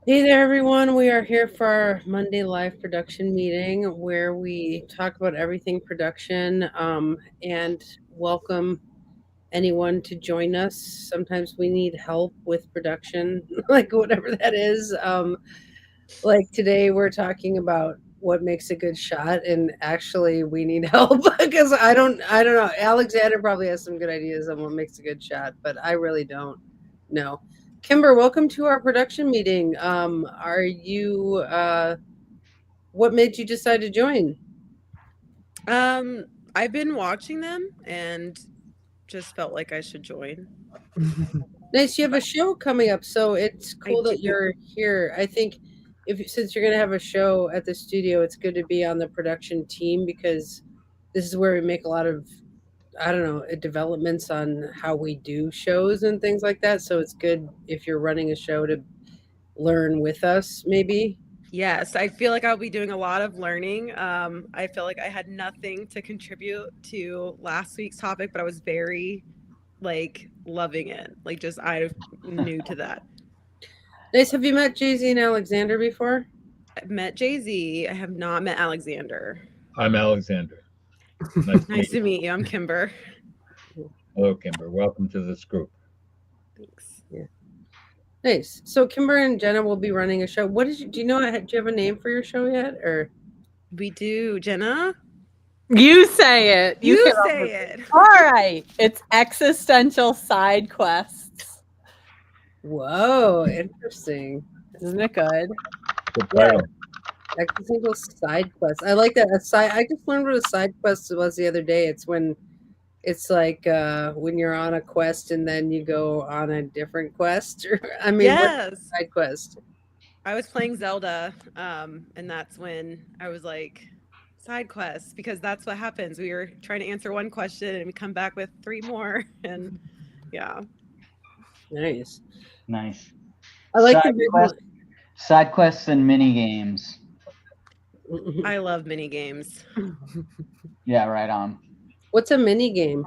Hey there, everyone. We are here for our Monday live production meeting where we talk about everything production and welcome anyone to join us. Sometimes we need help with production, like whatever that is. Like today, we're talking about what makes a good shot, and actually, we need help because I don't know. Alexander probably has some good ideas on what makes a good shot, but I really don't know. Kimber, welcome to our production meeting. Are you? What made you decide to join? Um, I've been watching them and just felt like I should join. Nice, you have a show coming up, so it's I cool that do. you're here. I think if since you're gonna have a show at the studio, it's good to be on the production team because this is where we make a lot of I don't know, developments on how we do shows and things like that. So it's good if you're running a show to learn with us, maybe. Yes, I feel like I'll be doing a lot of learning. I feel like I had nothing to contribute to last week's topic, but I was very loving it. Like just I'm new to that. Nice. Have you met Jay Z and Alexander before? I've met Jay-Z. I have not met Alexander. I'm Alexander. Nice to Nice meet to you. meet you. I'm Kimber. Hello, Kimber. Welcome to this group. Thanks. Yeah. Nice. So Kimber and Jenna will be running a show. What did you do you know do you have a name for your show yet? Or We do, Jenna. You say it. You You came up with say it. it. All right. It's existential side quests. whoa, interesting. Isn't it good? Good Yeah, title. existential side quest. I like that. A side I just learned what a side quest was the other day. It's when it's like when you're on a quest and then you go on a different quest. I mean, what's Yes. a side quest? I was playing Zelda, and that's when I was like, side quests, because that's what happens. We were trying to answer one question and we come back with three more. And yeah, Nice. Nice. I like the Side visual. quest, side quests and mini games. I love mini games. Yeah, right on. What's a mini game?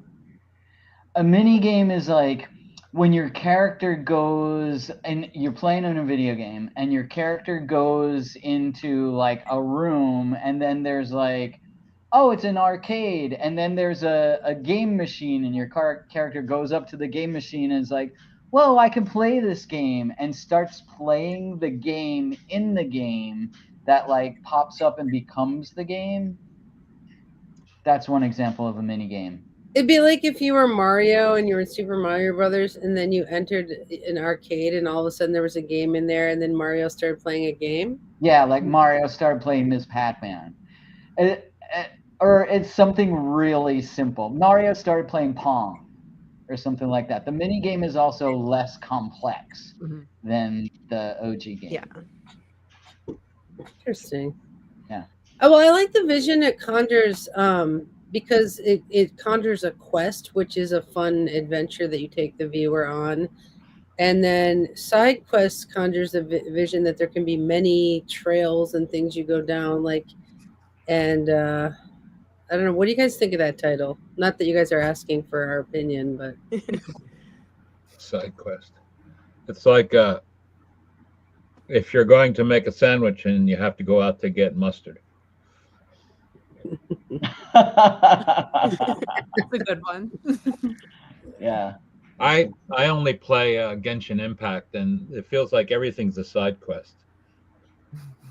A mini game is like when your character goes and you're playing in a video game and your character goes into like a room and then there's like, oh, it's an arcade, and then there's a game machine and your character goes up to the game machine and is like, whoa, I can play this game, and starts playing the game in the game that like pops up and becomes the game. That's one example of a mini game. It'd be like if you were Mario and you were in Super Mario Brothers, and then you entered an arcade, and all of a sudden there was a game in there, and then Mario started playing a game. Yeah, like Mario started playing Ms. Pac-Man. Or it's something really simple. Mario started playing Pong or something like that. The mini game is also less complex than the OG game. Yeah. Interesting. Yeah. Oh, well, I like the vision it conjures because it conjures a quest, which is a fun adventure that you take the viewer on. And then side quests conjures a vision that there can be many trails and things you go down. And I don't know. What do you guys think of that title? Not that you guys are asking for our opinion, but Side quest. It's like if you're going to make a sandwich and you have to go out to get mustard. It's a good one. Yeah. I only play Genshin Impact, and it feels like everything's a side quest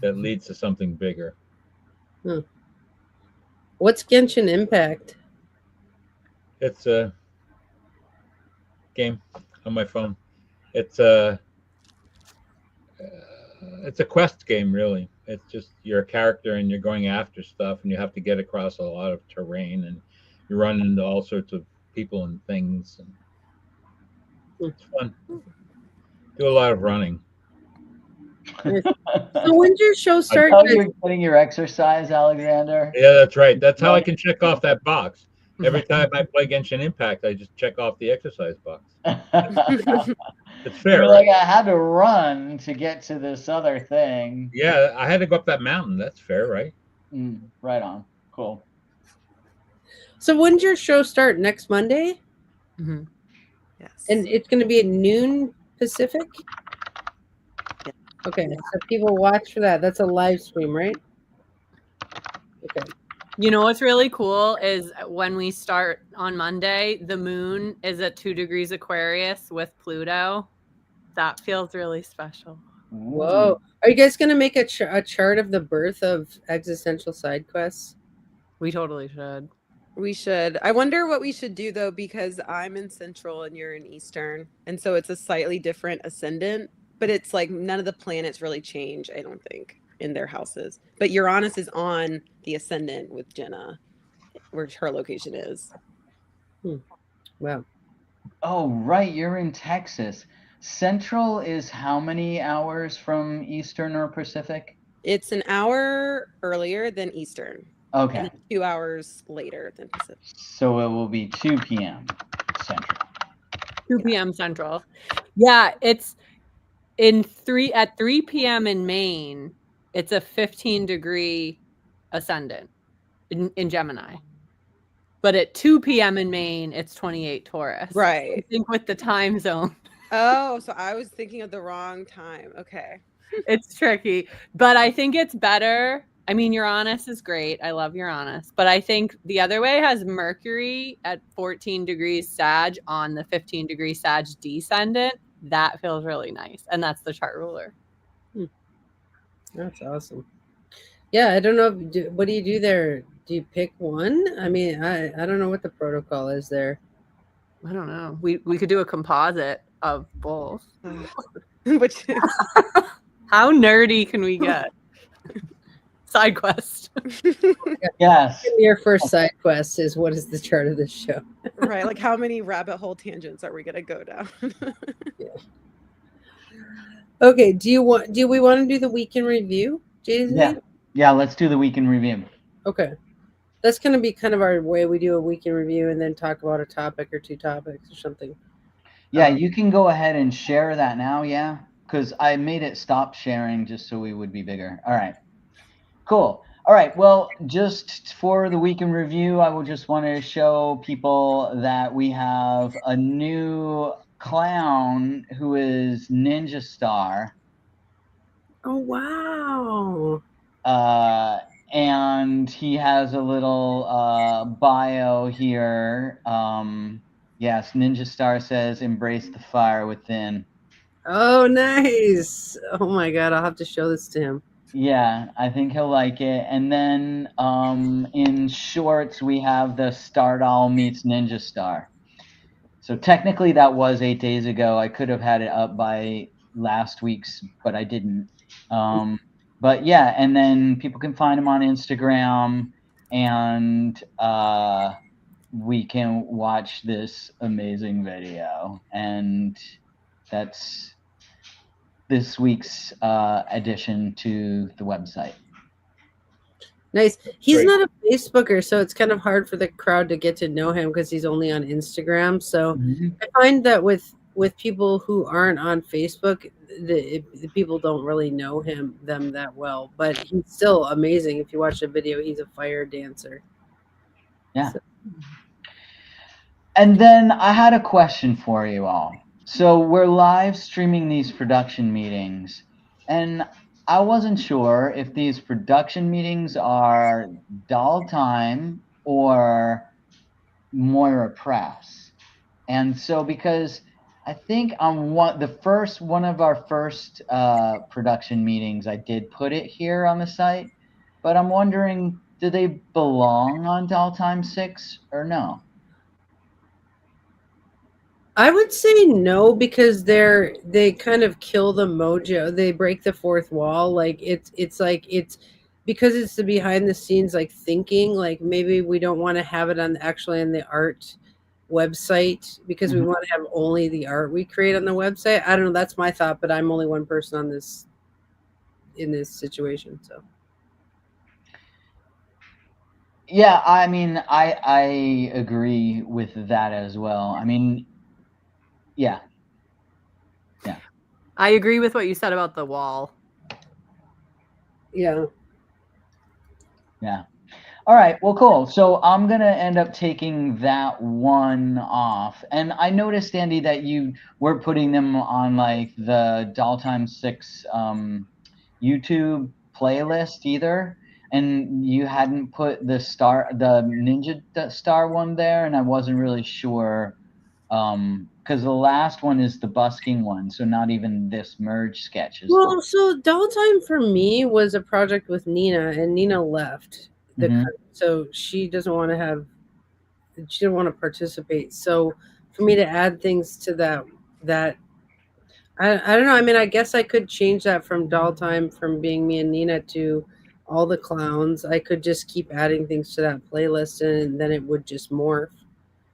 that leads to something bigger. what's Genshin Impact? It's a game on my phone. It's a it's a quest game, really. It's just you're a character and you're going after stuff, and you have to get across a lot of terrain, and you run into all sorts of people and things. And it's fun. Do a lot of running. So when's your show start, How guys? you're getting your exercise, Alexander? Yeah, that's right. That's how I can check off that box. Every time I play Genshin Impact, I just check off the exercise box. It's fair, You're right? like, I had to run to get to this other thing. Yeah, I had to go up that mountain. That's fair, right? Right on. Cool. So when's your show start? Next Monday? Yes. And it's going to be at noon Pacific? Okay, so people watch for that. That's a live stream, right? Okay. You know what's really cool is when we start on Monday, the moon is at 2 degrees Aquarius with Pluto. That feels really special. Whoa. Are you guys going to make a chart of the birth of existential side quests? We totally should. We should. I wonder what we should do though, because I'm in Central and you're in Eastern, and so it's a slightly different ascendant. But it's like none of the planets really change, I don't think, in their houses. But Uranus is on the ascendant with Jenna, where her location is. Wow. Oh, right. You're in Texas. Central is how many hours from Eastern or Pacific? It's an hour earlier than Eastern, Okay. and then 2 hours later than Pacific. So it will be 2 p.m. Central. 2 p.m. Central. Yeah, it's at 3 p.m. in Maine. It's a 15-degree ascendant in Gemini. But at 2 p.m. in Maine, it's 28 Taurus. I Right. think with the time zone. Oh, so I was thinking of the wrong time. Okay. It's tricky, but I think it's better. I mean, Uranus is great. I love Uranus, but I think the other way has Mercury at 14 degrees Sag on the 15 degree Sag descendant. That feels really nice. And that's the chart ruler. That's awesome. Yeah, I don't know. What do you do there? Do you pick one? I mean, I don't know what the protocol is there. I don't know. We could do a composite of both. Which How nerdy can we get? Side quest. Yes. Your first side quest is what is the chart of this show? right, like how many rabbit hole tangents are we gonna go down? Okay, do we want to do the week in review, Jason? Yeah, let's do the week in review. Okay. That's going to be kind of our way. We do a week in review and then talk about a topic or two topics or something. Yeah, you can go ahead and share that now, yeah? Because I made it stop sharing just so we would be bigger. All right. Cool. All right. Well, just for the week in review, I will just want to show people that we have a new clown who is Ninja Star. Oh, wow. And he has a little bio here. Yes, Ninja Star says, "Embrace the fire within." Oh, nice. Oh my God. I'll have to show this to him. Yeah, I think he'll like it. And then in shorts, we have the Stardoll meets Ninja Star. So technically that was 8 days ago. I could have had it up by last week's, but I didn't. But yeah, and then people can find him on Instagram, and we can watch this amazing video. And that's this week's addition to the website. Nice. He's Great. not a Facebooker, so it's kind of hard for the crowd to get to know him because he's only on Instagram. So I find that with people who aren't on Facebook, the people don't really know them that well. But he's still amazing. If you watch the video, he's a fire dancer. Yeah. So- And then I had a question for you all. So we're live streaming these production meetings, and I wasn't sure if these production meetings are Doll Time or Moira Press. And so because I think on one of our first production meetings, I did put it here on the site, but I'm wondering, do they belong on Doll Time 6 or no? I would say no, because they kind of kill the mojo. They break the fourth wall. Like it's because it's the behind the scenes like thinking. Like maybe we don't want to have it on the art website because we want to have only the art we create on the website. I don't know. That's my thought, but I'm only one person on this in this situation. So yeah, I mean, I agree with that as well. I mean, yeah. I agree with what you said about the wall. yeah. All right, well, cool. So I'm gonna end up taking that one off. And I noticed, Andy, that you were putting them on like the Doll Time 6 YouTube playlist either. And you hadn't put the Ninja Star one there, and I wasn't really sure. Because the last one is the busking one, so not even this merge sketch is. Well, so Doll Time for me was a project with Nina, and Nina left the Mhm. so she didn't want to participate. So for me to add things to that I don't know. I mean, I guess I could change that from Doll Time from being me and Nina to all the clowns. I could just keep adding things to that playlist, and then it would just morph.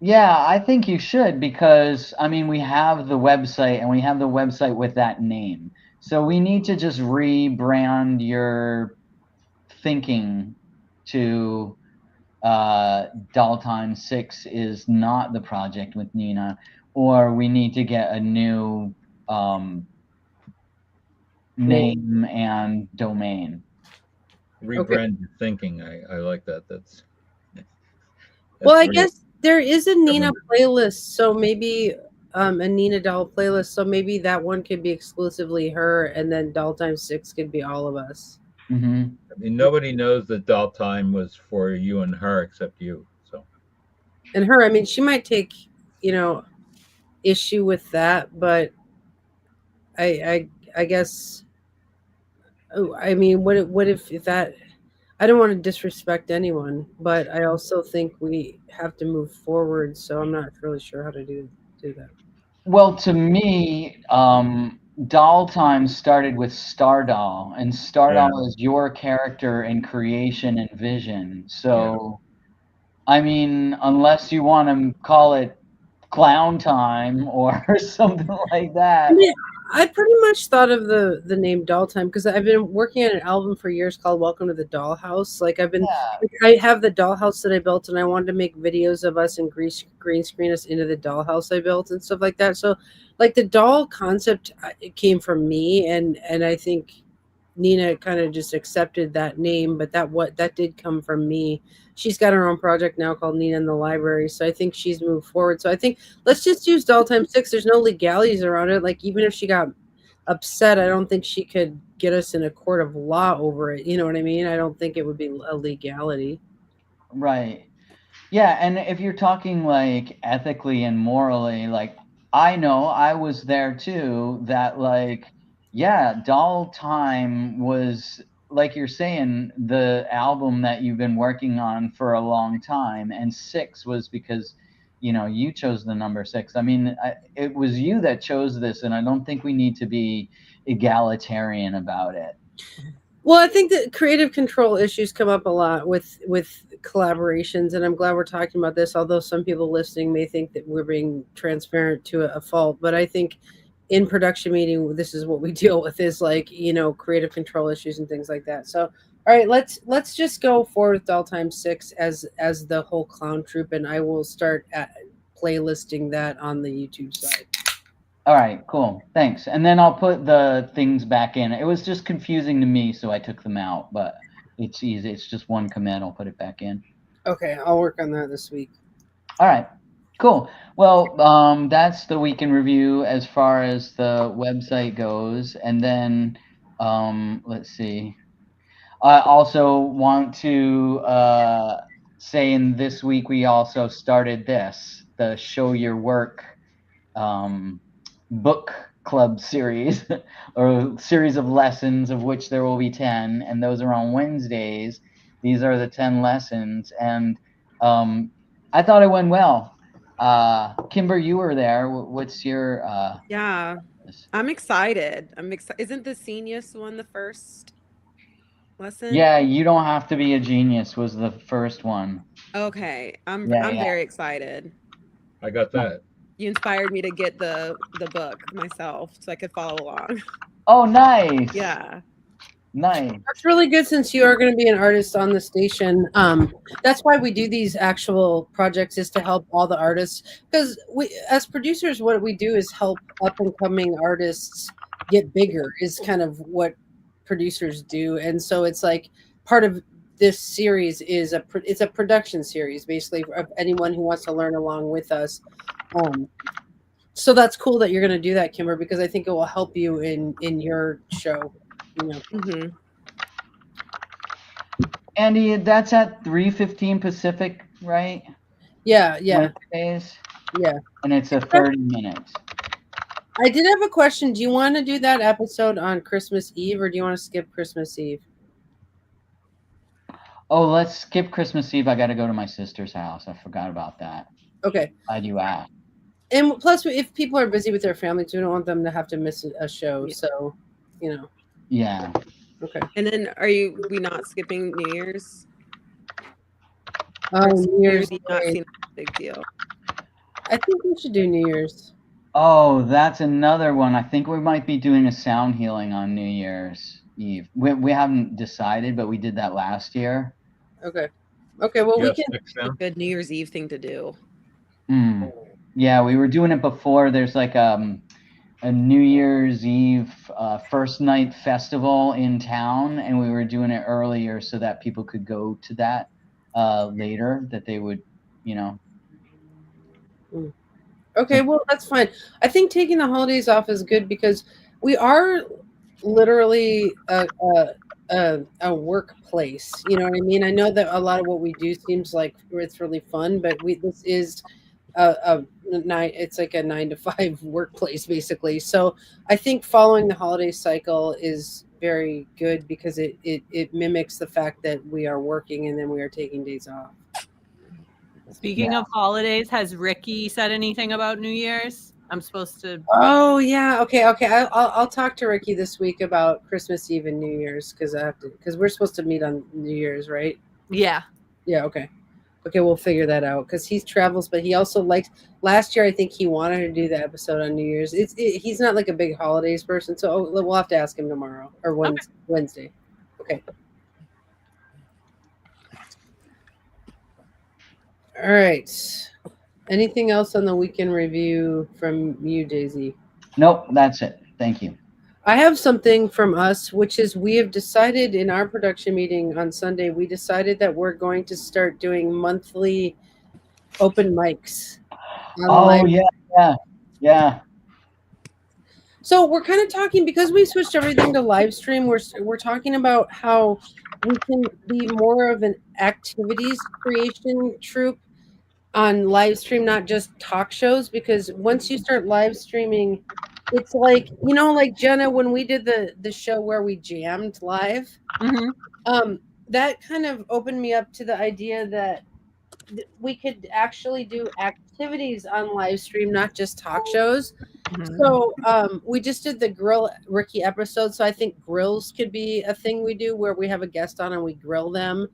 Yeah, I think you should, because I mean we have the website, and we have the website with that name. So we need to just rebrand your thinking to Doll Time 6 is not the project with Nina, or we need to get a new name and domain. Rebrand your thinking. I like that. That's Well, I real. guess there is a Nina Government. playlist, so maybe a Nina Doll playlist, so maybe that one could be exclusively her, and then Doll Time 6 could be all of us. Hmm. I mean, nobody knows that Doll Time was for you and her except you. So And her, I mean, she might take, issue with that, but I guess. Oh, I mean, what if that? I don't want to disrespect anyone, but I also think we have to move forward. So I'm not really sure how to do that. Well, to me, Doll Time started with Star Doll, and Star Yeah. Doll is your character in creation and vision. So, I mean, unless you want to call it Clown Time or something like that. I mean, I pretty much thought of the name Doll Time because I've been working on an album for years called Welcome to the Dollhouse. Like I have the dollhouse that I built, and I wanted to make videos of us and green screen us into the dollhouse I built and stuff like that. So, like the doll concept, it came from me, and I think Nina kind of just accepted that name, but that did come from me. She's got her own project now called Nina in the Library, so I think she's moved forward. So I think let's just use Doll Time 6. There's no legalities around it. Like even if she got upset, I don't think she could get us in a court of law over it. You know what I mean? I don't think it would be a legality. Right. Yeah, and if you're talking like ethically and morally, like I know I was there too, that like, yeah, Doll Time was, like you're saying, the album that you've been working on for a long time, and 6 was because, you chose the number 6. I mean, it was you that chose this, and I don't think we need to be egalitarian about it. Well, I think that creative control issues come up a lot with collaborations, and I'm glad we're talking about this. Although some people listening may think that we're being transparent to a fault, but I think in production meeting, this is what we deal with: is like creative control issues and things like that. So, all right, let's just go forward with Doll Time 6 as the whole clown troupe, and I will start playlisting that on the YouTube side. All right, cool. Thanks. And then I'll put the things back in. It was just confusing to me, so I took them out, but it's easy. It's just one command. I'll put it back in. Okay, I'll work on that this week. All right, cool. Well, that's the week in review as far as the website goes. And then, let's see. I also want to say in this week we also started the Show Your Work book club series, or series of lessons, of which there will be 10, and those are on Wednesdays. These are the 10 lessons, and I thought it went well. Kimber, you were there. What's your Yeah, I'm excited. Isn't the Genius one the first lesson? Yeah, you don't have to be a genius was the first one. Okay, I'm Yeah. very excited. I got that. You inspired me to get the book myself so I could follow along. Oh, nice. Yeah. Nice. That's really good since you are going to be an artist on the station. That's why we do these actual projects, is to help all the artists. Because we, as producers, what we do is help up and coming artists get bigger, is kind of what producers do. And so it's like part of this series is it's a production series basically of anyone who wants to learn along with us. So that's cool that you're going to do that, Kimber, because I think it will help you in your show. Mhm. Andy, that's at 3:15 Pacific, right? Yeah. Wednesdays? Yeah. And it's a 30 minutes. I did have a question. Do you want to do that episode on Christmas Eve, or do you want to skip Christmas Eve? Oh, let's skip Christmas Eve. I got to go to my sister's house. I forgot about that. Okay. Glad you asked. And plus, if people are busy with their families, we don't want them to have to miss a show. Yeah. So, Yeah. Okay. And then we not skipping New Year's? Oh, New Year's Eve not Day. seem like a big deal. I think we should do New Year's. Oh, that's another one. I think we might be doing a sound healing on New Year's Eve. We haven't decided, but we did that last year. Okay. Well, we Yes, can. next time. Good New Year's Eve thing to do. Yeah, we were doing it before. There's like a New Year's Eve first night festival in town, and we were doing it earlier so that people could go to that later, that they would, Okay, well, that's fine. I think taking the holidays off is good because we are literally a workplace. You know what I mean? I know that a lot of what we do seems like it's really fun, but this is it's like a 9 to 5 workplace basically. So I think following the holiday cycle is very good because it mimics the fact that we are working and then we are taking days off. Speaking of holidays, has Ricky said anything about New Year's? I'm supposed to. Oh yeah, okay. I'll talk to Ricky this week about Christmas Eve and New Year's because we're supposed to meet on New Year's, right? Yeah. Yeah. Okay, we'll figure that out because he travels, but he also likes. Last year, I think he wanted to do the episode on New Year's. He's not like a big holidays person, so we'll have to ask him tomorrow or Wednesday. Okay. All right. Anything else on the weekend review from you, Daisy? Nope, that's it. Thank you. I have something from us, which is we have decided in our production meeting on Sunday, we decided that we're going to start doing monthly open mics. Oh, yeah. So we're kind of talking, because we switched everything to live stream, we're talking about how we can be more of an activities creation troupe on live stream, not just talk shows, because once you start live streaming, it's like, like Jenna, when we did the show where we jammed live, that kind of opened me up to the idea that we could actually do activities on live stream, not just talk shows. So we just did the Grill Ricky episode. So I think grills could be a thing we do where we have a guest on and we grill them.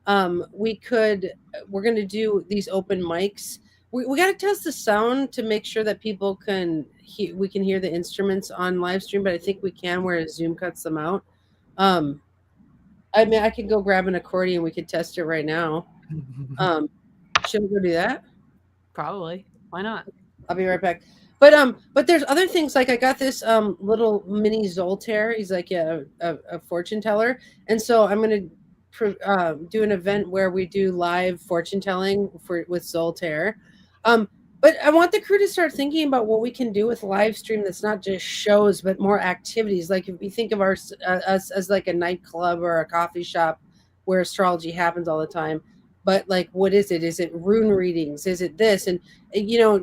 We're going to do these open mics. We got to test the sound to make sure that people we can hear the instruments on live stream, but I think we can, whereas Zoom cuts them out. I mean, I could go grab an accordion. We could test it right now. Should we go do that? Probably. Why not? I'll be right back. But there's other things, like I got this little mini Zoltaire. He's like a fortune teller, and so I'm gonna do an event where we do live fortune telling with Zoltaire. But I want the crew to start thinking about what we can do with live stream that's not just shows, but more activities. Like if we think of us as like a nightclub or a coffee shop where astrology happens all the time. But like, what is it? Is it rune readings? Is it this? And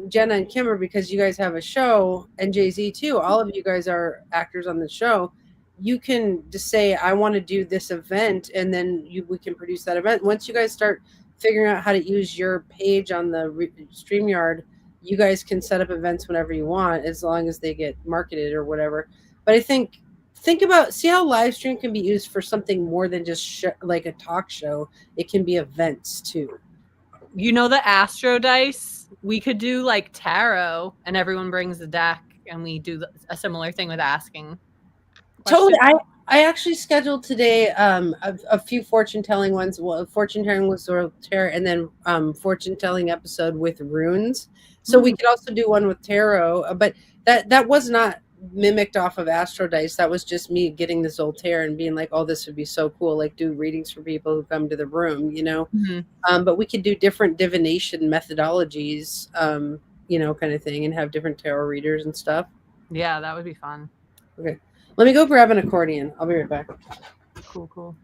Jenna and Kimber, because you guys have a show, and Jay-Z too, all of you guys are actors on the show. You can just say, I want to do this event, and then we can produce that event. Once you guys start figuring out how to use your page on the StreamYard, you guys can set up events whenever you want, as long as they get marketed or whatever. But I think see how live stream can be used for something more than just like a talk show. It can be events too. The Astro Dice, we could do like tarot, and everyone brings the deck, and we do a similar thing with asking questions. Totally. I actually scheduled today a few fortune telling ones. Well, fortune telling with Zoltaire, and then fortune telling episode with runes. So we could also do one with tarot, but that was not mimicked off of Astro Dice. That was just me getting the Zoltaire and being like, oh, this would be so cool. Like do readings for people who come to the room, you know? But we could do different divination methodologies, you know, kind of thing, and have different tarot readers and stuff. Yeah, that would be fun. Okay. Let me go grab an accordion. I'll be right back. Cool.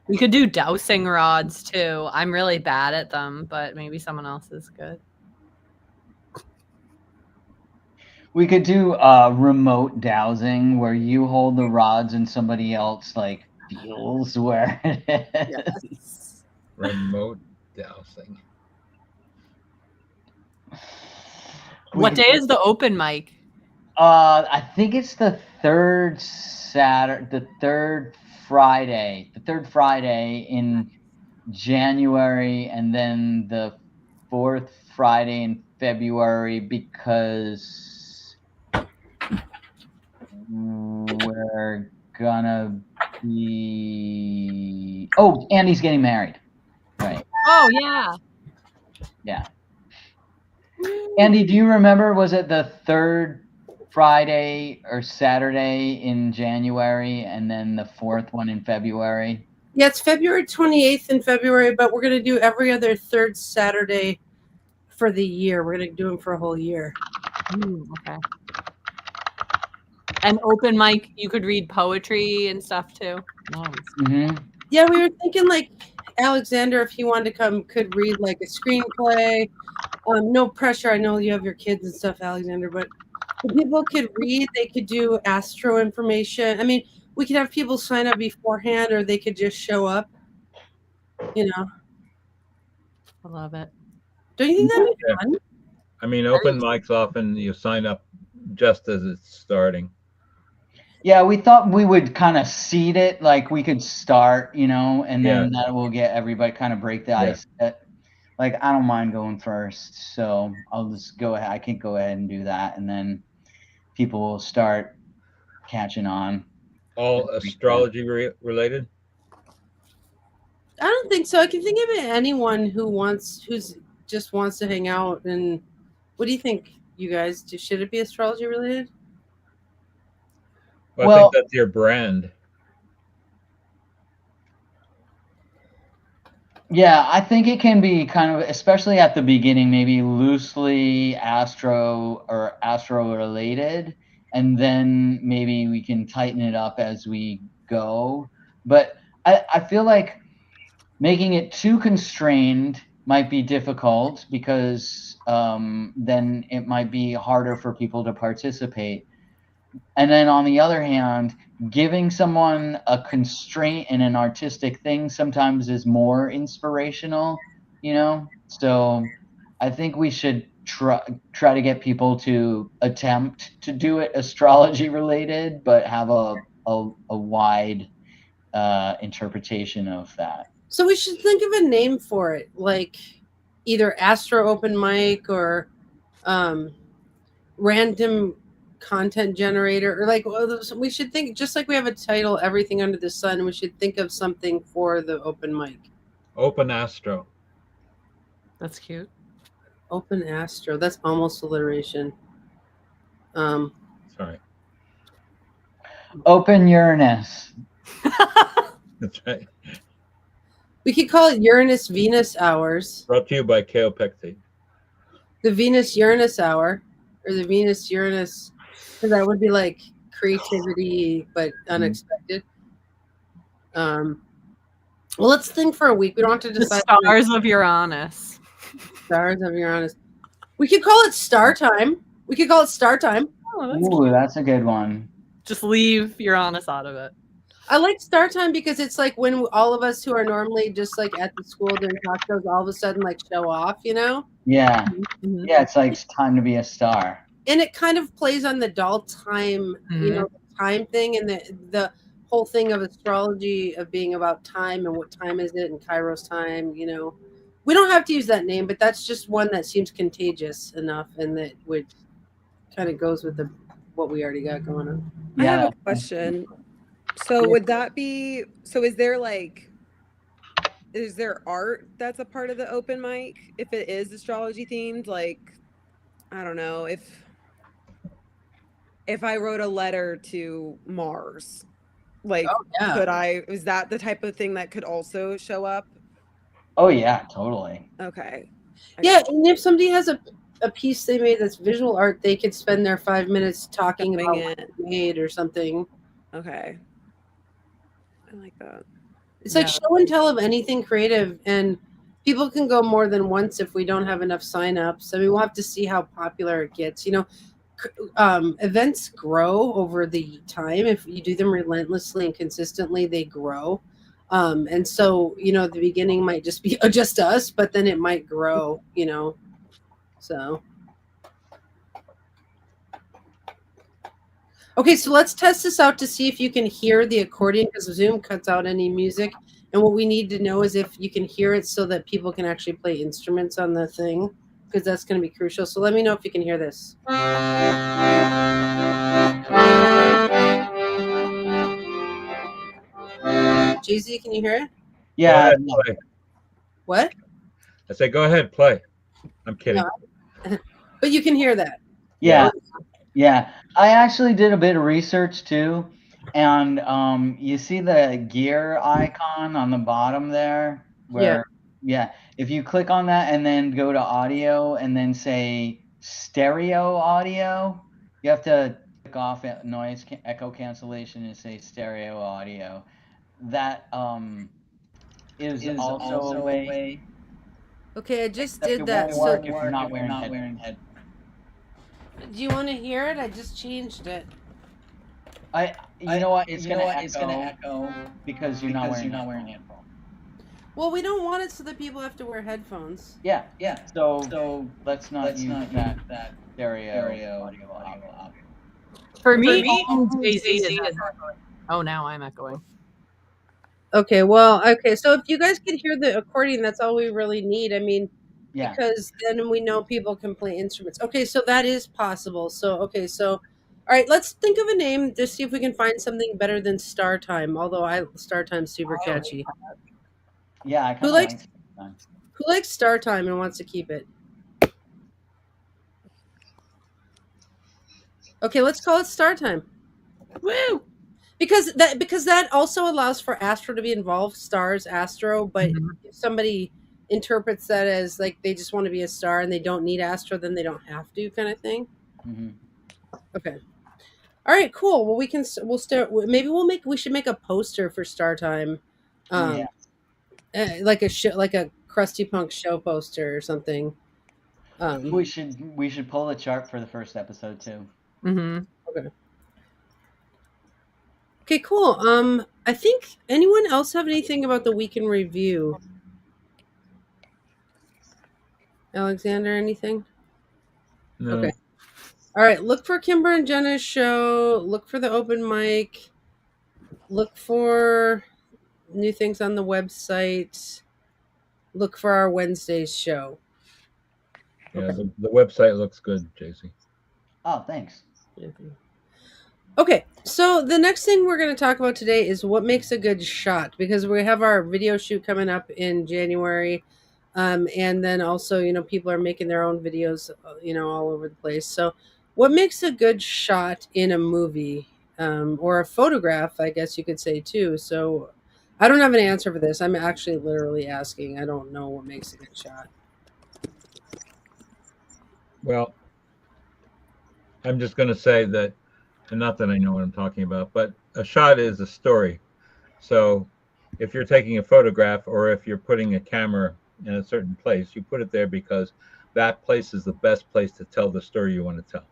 We could do dowsing rods too. I'm really bad at them, but maybe someone else is good. We could do remote dowsing where you hold the rods and somebody else like feels where it is. Yes. Remote dowsing. What day is the open mic? I think it's the third Friday in January, and then the fourth Friday in February, because we're gonna be. Oh, Andy's getting married. Right. Oh yeah. Yeah. Andy, do you remember? Was it the third Friday or Saturday in January, and then the fourth one in February? Yeah, it's February 28th in February, but we're going to do every other third Saturday for the year. We're going to do them for a whole year. Okay. And open mic, you could read poetry and stuff too. Nice. Mm-hmm. Yeah, we were thinking like Alexander, if he wanted to come, could read like a screenplay. No pressure. I know you have your kids and stuff, Alexander, but if people could read, they could do astro information. I mean, we could have people sign up beforehand, or they could just show up. You know, I love it. don't you think that'd be fun? I mean, open mics often you sign up just as it's starting. Yeah, we thought we would kind of seed it, like we could start, you know, and then that will get everybody kind of break the ice. Like, I don't mind going first, so I'll just go ahead. I can go ahead and do that, and then people will start catching on. All astrology related? I don't think so. I can think of anyone who's just wants to hang out. And what do you think, you guys? Should it be astrology related? Well, I think that's your brand. Yeah, I think it can be kind of, especially at the beginning, maybe loosely astro related, and then maybe we can tighten it up as we go. But I feel like making it too constrained might be difficult, because then it might be harder for people to participate. And then on the other hand, giving someone a constraint in an artistic thing sometimes is more inspirational, you know? So I think we should try to get people to attempt to do it astrology related, but have a wide interpretation of that. So we should think of a name for it, like either Astro Open Mic or Random Content Generator, or like we should think, just like we have a title, Everything Under the Sun, we should think of something for the open mic. Open Astro. That's cute. Open Astro. That's almost alliteration. Sorry. Open Uranus. That's right. We could call it Uranus Venus Hours. Brought to you by Kaopecti. The Venus Uranus Hour, or the Venus Uranus, because that would be like creativity but unexpected. Well, let's think for a week. We don't have to The decide. stars of Uranus. Stars of Uranus. We could call it Star Time. We could call it Star Time. Oh, that's Ooh, that's a good one. Just leave Uranus out of it. I like Star Time because it's like when all of us who are normally just like at the school doing talk shows all of a sudden like show off, you know? Yeah. Mhm. Yeah, it's like it's time to be a star. And it kind of plays on the doll time, you know, the time thing, and the whole thing of astrology of being about time and what time is it and Kairos time, you know. We don't have to use that name, but that's just one that seems contagious enough and that would kind of goes with what we already got going on. I have Yeah. a question. So would that be, so is there art that's a part of the open mic if it is astrology themed? Like, I don't know, if I wrote a letter to Mars, like, Yeah. could I? Is that the type of thing that could also show up? Oh yeah, totally. Okay. Yeah, and if somebody has a piece they made that's visual art, they could spend their 5 minutes talking Showing about what it. they made or something. Okay. I like that. It's like Yeah. show and tell of anything creative, and people can go more than once if we don't have enough signups. I mean, we'll have to see how popular it gets. You know, events grow over the time. If you do them relentlessly and consistently, they grow. And so, you know, the beginning might just be just us, but then it might grow, you know. So, okay, so let's test this out to see if you can hear the accordion because Zoom cuts out any music. And what we need to know is if you can hear it so that people can actually play instruments on the thing because that's going to be crucial. So let me know if you can hear this. JZ, can you hear it? Yeah. Go ahead, play. What? I say, go ahead, play. I'm kidding. No. But you can hear that. Yeah. Yeah. I actually did a bit of research too. And you see the gear icon on the bottom there? Where yeah. If you click on that and then go to audio and then say stereo audio, you have to click off noise echo cancellation and say stereo audio. That is also a way. Okay, I just Except did it that. won't So work if you're not wearing headphones. do you want to hear it? I just changed it. You know what? It's gonna echo because you're not wearing headphones. Well, we don't want it so that people have to wear headphones. Yeah. So let's not use that stereo audio. For me, Jay-Z is echoing. Oh, now I'm echoing. Okay, well, okay. So if you guys can hear the accordion, that's all we really need. I mean, Yeah. because then we know people can play instruments. Okay, so that is possible. So okay, so all right, let's think of a name. Just see if we can find something better than Star Time. Although Star Time's super catchy. Yeah, I kind Who of likes like who likes Star Time and wants to keep it? Okay, let's call it Star Time. Woo! Because that also allows for Astro to be involved, stars Astro, but if somebody interprets that as like they just want to be a star and they don't need Astro, then they don't have to, kind of thing. Mm-hmm. Okay. All right, cool. Well, we'll start. Maybe we should make a poster for Star Time, like a show, like a Krusty Punk show poster or something. We should pull a chart for the first episode too. Mm-hmm. Okay. Okay, cool. I think anyone else have anything about the week in review? Alexander, anything? No. Okay. All right. Look for Kimber and Jenna's show. Look for the open mic. Look for new things on the website. Look for our Wednesday's show. Yeah, Okay. the website looks good, JC. Oh, thanks. Okay, so the next thing we're going to talk about today is what makes a good shot, because we have our video shoot coming up in January. And then also, you know, people are making their own videos, you know, all over the place. So what makes a good shot in a movie, or a photograph, I guess you could say too. So I don't have an answer for this. I'm actually literally asking. I don't know what makes a good shot. Well, I'm just going to say that, and not that I know what I'm talking about, but a shot is a story. So if you're taking a photograph or if you're putting a camera in a certain place, you put it there because that place is the best place to tell the story you want to tell.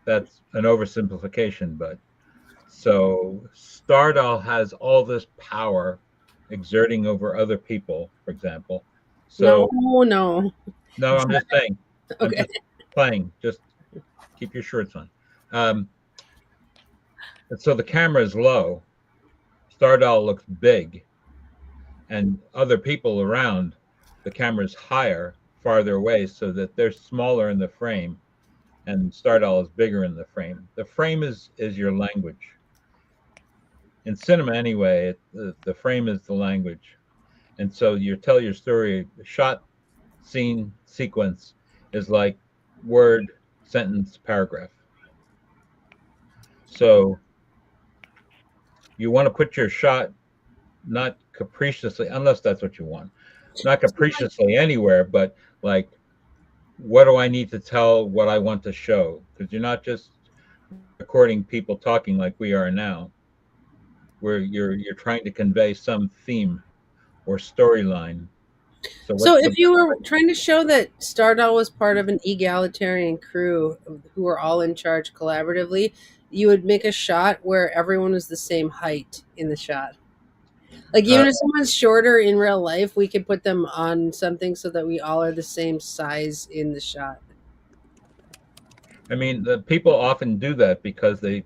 That's an oversimplification, but so Stardoll has all this power exerting over other people, for example. So No. I'm just saying. Okay. I'm just playing. Just keep your shorts on. And so the camera is low. Stardoll looks big, and other people around, the camera is higher, farther away, so that they're smaller in the frame, and Stardoll is bigger in the frame. The frame is your language. In cinema, anyway, the frame is the language, and so you tell your story, shot, scene, sequence, is like word, sentence, paragraph. So you want to put your shot not capriciously, unless that's what you want, not capriciously anywhere, but like, what do I need to tell, what I want to show? Because you're not just recording people talking like we are now, where you're trying to convey some theme or storyline. So if you were trying to show that Stardoll was part of an egalitarian crew who were all in charge collaboratively, you would make a shot where everyone was the same height in the shot. Like even if someone's shorter in real life, we could put them on something so that we all are the same size in the shot. I mean, the people often do that because they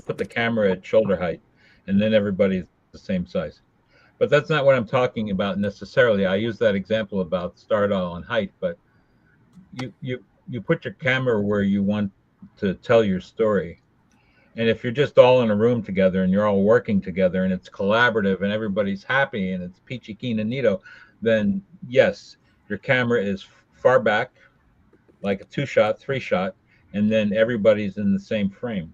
put the camera at shoulder height, and then everybody's the same size. But that's not what I'm talking about necessarily. I use that example about Stardoll and height, but you put your camera where you want to tell your story. And if you're just all in a room together and you're all working together and it's collaborative and everybody's happy and it's peachy keen and neato, then yes, your camera is far back, like a 2-shot, 3-shot, and then everybody's in the same frame.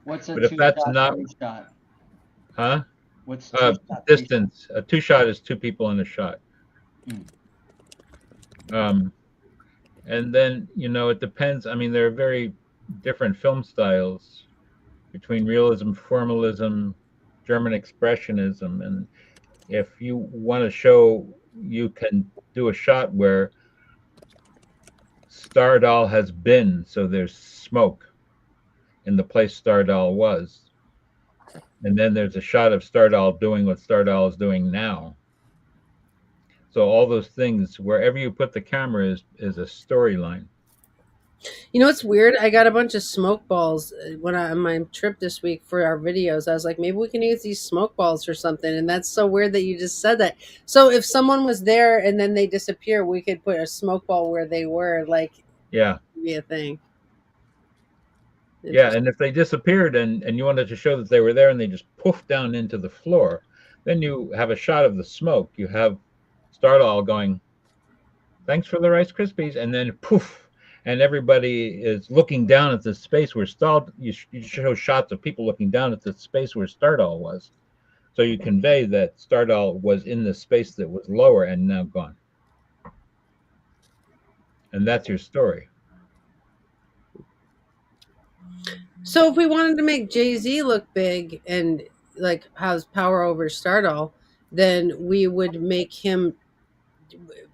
What's a But if that's 2-shot, not, 3-shot? huh? What's 2-shot, Distance. A 2-shot is 2 people in a shot. And then, it depends. I mean, there are very different film styles between realism, formalism, German expressionism. And if you want to show, you can do a shot where Stardoll has been, so there's smoke in the place Stardoll was. And then there's a shot of Stardoll doing what Stardoll is doing now. So all those things, wherever you put the camera is a storyline. You know what's weird? I got a bunch of smoke balls when on my trip this week for our videos. I was like, maybe we can use these smoke balls or something. And that's so weird that you just said that. So if someone was there and then they disappear, we could put a smoke ball where they were, like, yeah, be a thing. Yeah, and if they disappeared and you wanted to show that they were there and they just poofed down into the floor, then you have a shot of the smoke. You have Stardoll going, "Thanks for the Rice Krispies," and then poof, and everybody is looking down at the space where you show shots of people looking down at the space where Stardoll was. So you convey that Stardoll was in the space that was lower and now gone. And that's your story. So if we wanted to make Jay-Z look big and like has power over Stardoll, then we would make him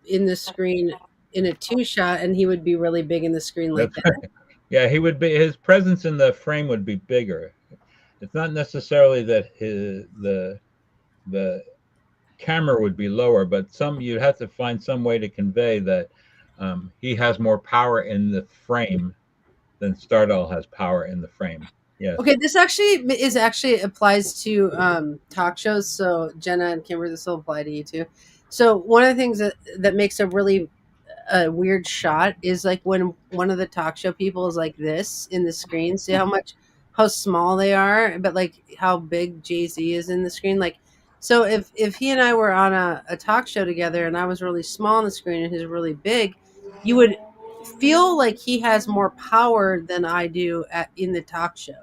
in the screen in a 2-shot, and he would be really big in the screen like That's that. right. Yeah, his presence in the frame would be bigger. It's not necessarily that the camera would be lower, but you'd have to find some way to convey that he has more power in the frame than Stardoll has power in the frame. Yes. Okay, this actually applies to talk shows. So Jenna and Kimber, this will apply to you too. So one of the things that makes a really weird shot is like when one of the talk show people is like this in the screen. See how small they are, but like how big Jay-Z is in the screen. Like, so if he and I were on a talk show together and I was really small on the screen and he's really big, you would feel like he has more power than I do in the talk show.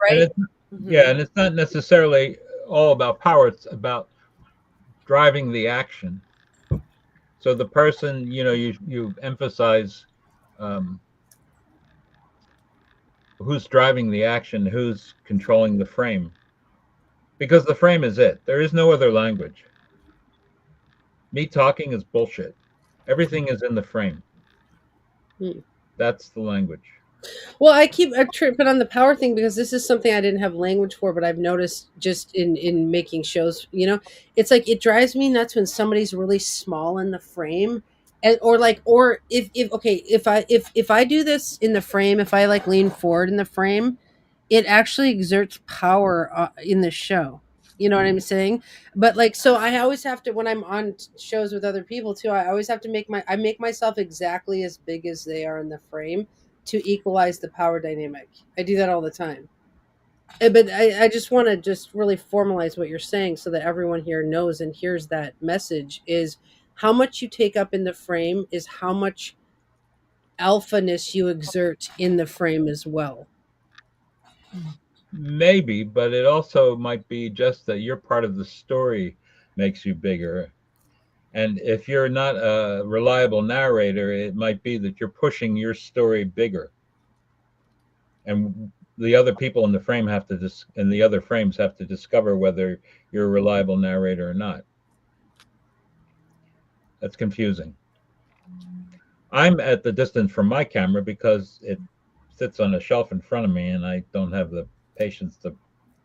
Right? And it's not necessarily all about power. It's about driving the action. So the person, you emphasize who's driving the action, who's controlling the frame. Because the frame is it. There is no other language. Me talking is bullshit. Everything is in the frame. That's the language. Well, I keep tripping on the power thing because this is something I didn't have language for, but I've noticed just in making shows, it's like it drives me nuts when somebody's really small in the frame, or if I do this in the frame, if I like lean forward in the frame, it actually exerts power in the show. You know what I'm saying? But like, so I always have to, when I'm on shows with other people too, I always have to make myself exactly as big as they are in the frame to equalize the power dynamic. I do that all the time. But I just want to just really formalize what you're saying so that everyone here knows and hears that message is how much you take up in the frame is how much alphaness you exert in the frame as well. Maybe, but it also might be just that you're part of the story makes you bigger. And if you're not a reliable narrator, it might be that you're pushing your story bigger. And the other people in the frame have to and the other frames have to discover whether you're a reliable narrator or not. That's confusing. I'm at the distance from my camera because it sits on a shelf in front of me and I don't have the patience to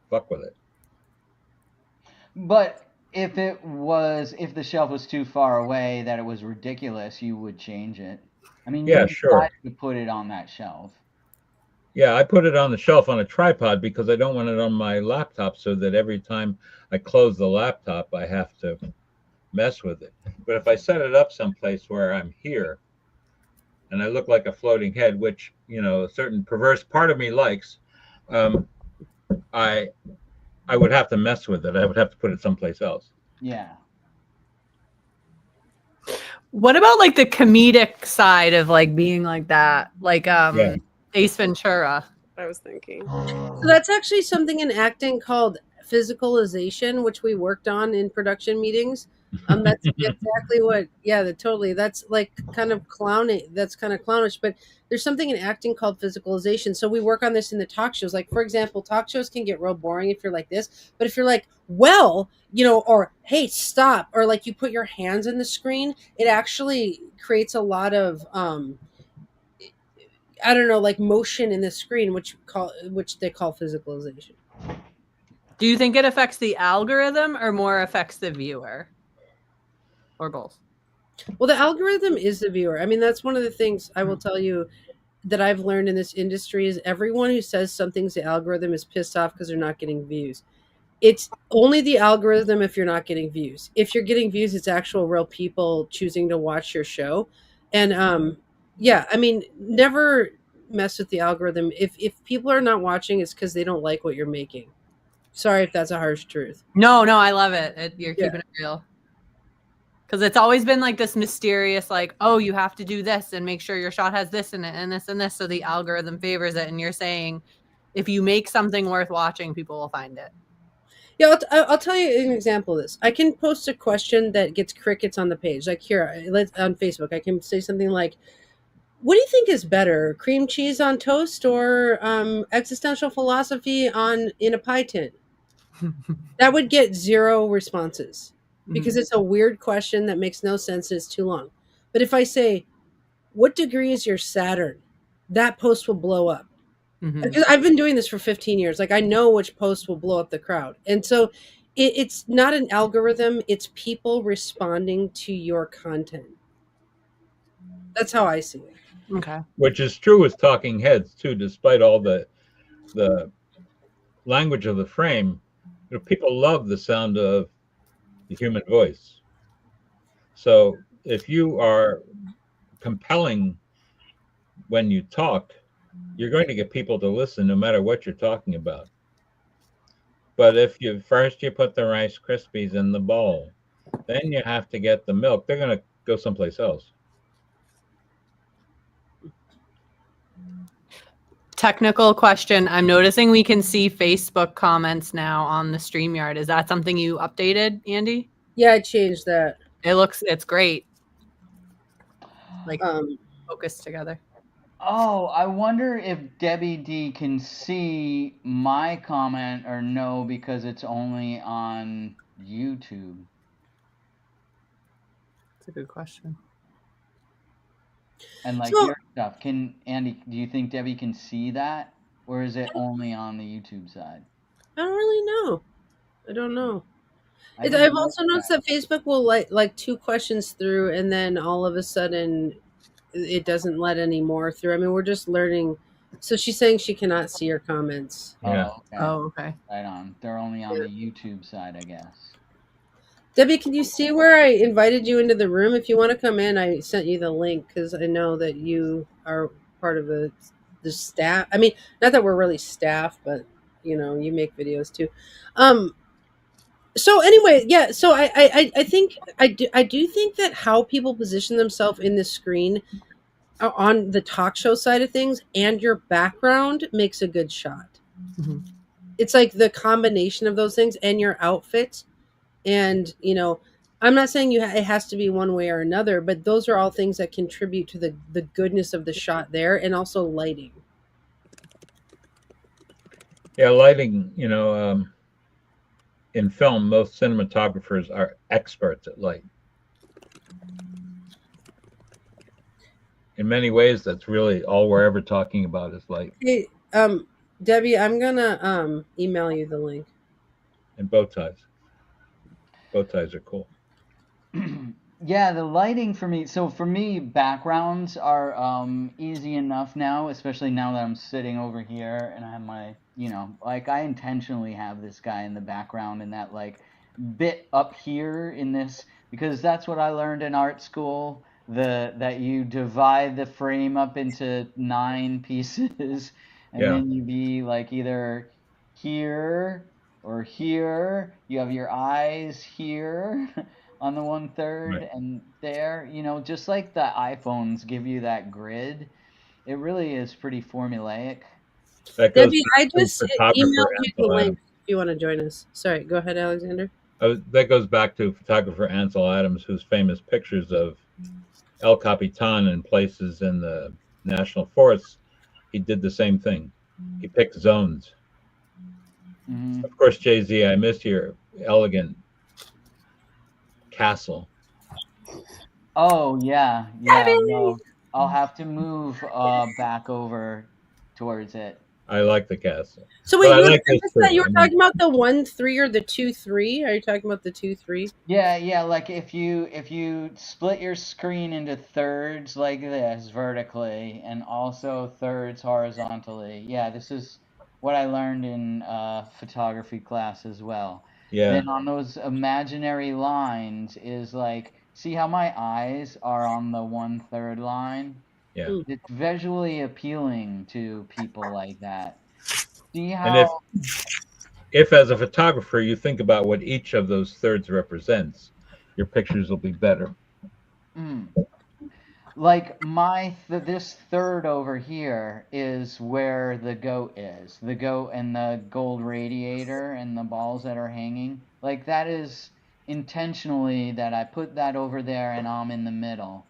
fuck with it. But if the shelf was too far away that it was ridiculous, you would change it. I mean, Yeah, you sure. decided to put it on that shelf. Yeah, I put it on the shelf on a tripod because I don't want it on my laptop so that every time I close the laptop, I have to mess with it. But if I set it up someplace where I'm here and I look like a floating head, which, you know, a certain perverse part of me likes, I would have to mess with it. I would have to put it someplace else. Yeah. What about like the comedic side of like being like that? Like Yeah. Ace Ventura. I was thinking. So that's actually something in acting called physicalization, which we worked on in production meetings. That's exactly what. Yeah, totally. That's like kind of clowning. That's kind of clownish, but there's something in acting called physicalization. So we work on this in the talk shows. Like for example, talk shows can get real boring if you're like this, but if you're like, well, you know, or hey, stop, or like you put your hands in the screen, it actually creates a lot of I don't know, like motion in the screen, which they call physicalization. Do you think it affects the algorithm or more affects the viewer? Or both? Well, the algorithm is the viewer. I mean, that's one of the things I will tell you that I've learned in this industry is everyone who says something's the algorithm is pissed off because they're not getting views. It's only the algorithm if you're not getting views. If you're getting views, it's actual real people choosing to watch your show. And yeah, I mean, never mess with the algorithm. If people are not watching, it's because they don't like what you're making. Sorry if that's a harsh truth. No, I love it. You're keeping it real. Because it's always been like this mysterious, like, oh, you have to do this and make sure your shot has this in it and this and this. So the algorithm favors it. And you're saying if you make something worth watching, people will find it. Yeah, I'll tell you an example of this. I can post a question that gets crickets on the page. Like here, on Facebook, I can say something like, what do you think is better, cream cheese on toast or existential philosophy in a pie tin? That would get 0 responses because it's a weird question that makes no sense and it's too long. But if I say, what degree is your Saturn? That post will blow up. Because I've been doing this for 15 years. Like I know which post will blow up the crowd. And so it's not an algorithm. It's people responding to your content. That's how I see it. Okay. Which is true with talking heads too, despite all the language of the frame. You know, people love the sound of the human voice. So if you are compelling when you talk, you're going to get people to listen no matter what you're talking about. But if you first put the Rice Krispies in the bowl, then you have to get the milk, they're going to go someplace else. Technical question. I'm noticing we can see Facebook comments now on the StreamYard. Is that something you updated, Andy? Yeah, I changed that. It's great. Like focused together. Oh, I wonder if Debbie D can see my comment or no, because it's only on YouTube. That's a good question. And like your stuff, Andy, do you think Debbie can see that? Or is it only on the YouTube side? I don't really know. I don't know. I I've also noticed that Facebook will like 2 questions through and then all of a sudden it doesn't let any more through. I mean, we're just learning. So she's saying she cannot see her comments. Yeah. Oh, okay. Right on. They're only on the YouTube side, I guess. Debbie, can you see where I invited you into the room? If you want to come in, I sent you the link because I know that you are part of the staff. I mean, not that we're really staff, but you know, you make videos too. So anyway, yeah. So I think I do think that how people position themselves in the screen on the talk show side of things and your background makes a good shot. Mhm. It's like the combination of those things and your outfit. And, I'm not saying it has to be one way or another, but those are all things that contribute to the goodness of the shot there, and also lighting. Yeah, lighting, in film, most cinematographers are experts at light. In many ways, that's really all we're ever talking about is light. Hey, Debbie, I'm gonna email you the link. And bow ties. Bow ties are cool. Yeah, the lighting for me. So for me, backgrounds are easy enough now, especially now that I'm sitting over here and I have my, like I intentionally have this guy in the background and that like bit up here in this because that's what I learned in art school. That you divide the frame up into 9 pieces and Yeah. then you be like either here or here. You have your eyes here. On the 1/3 Right. and there, just like the iPhones give you that grid, it really is pretty formulaic. That goes Debbie, I back to just photographer emailed you the Ansel link Adams. if you want to join us. Sorry, go ahead, Alexander. That goes back to photographer Ansel Adams, whose famous pictures of El Capitan in places in the national forests, he did the same thing. He picked zones. Hmm. Of course, Jay-Z, I missed your elegant castle. Oh yeah, no, I'll have to move back over towards it. I like the castle. So wait, But I you like this missed that too. you I were mean, talking about the 1-3 or the 2-3? Are you talking about the 2-3? Yeah, like if you split your screen into thirds like this vertically and also thirds horizontally. Yeah, this is what I learned in photography class as well. yeah, Then on those imaginary lines is like, see how my eyes are on the 1/3 line? yeah. It's visually appealing to people like that. See And how if as a photographer you think about what each of those thirds represents, your pictures will be better. mm, like this third over here is where the goat is. The goat and the gold radiator and the balls that are hanging. Like that is intentionally that I put that over there and I'm in the middle.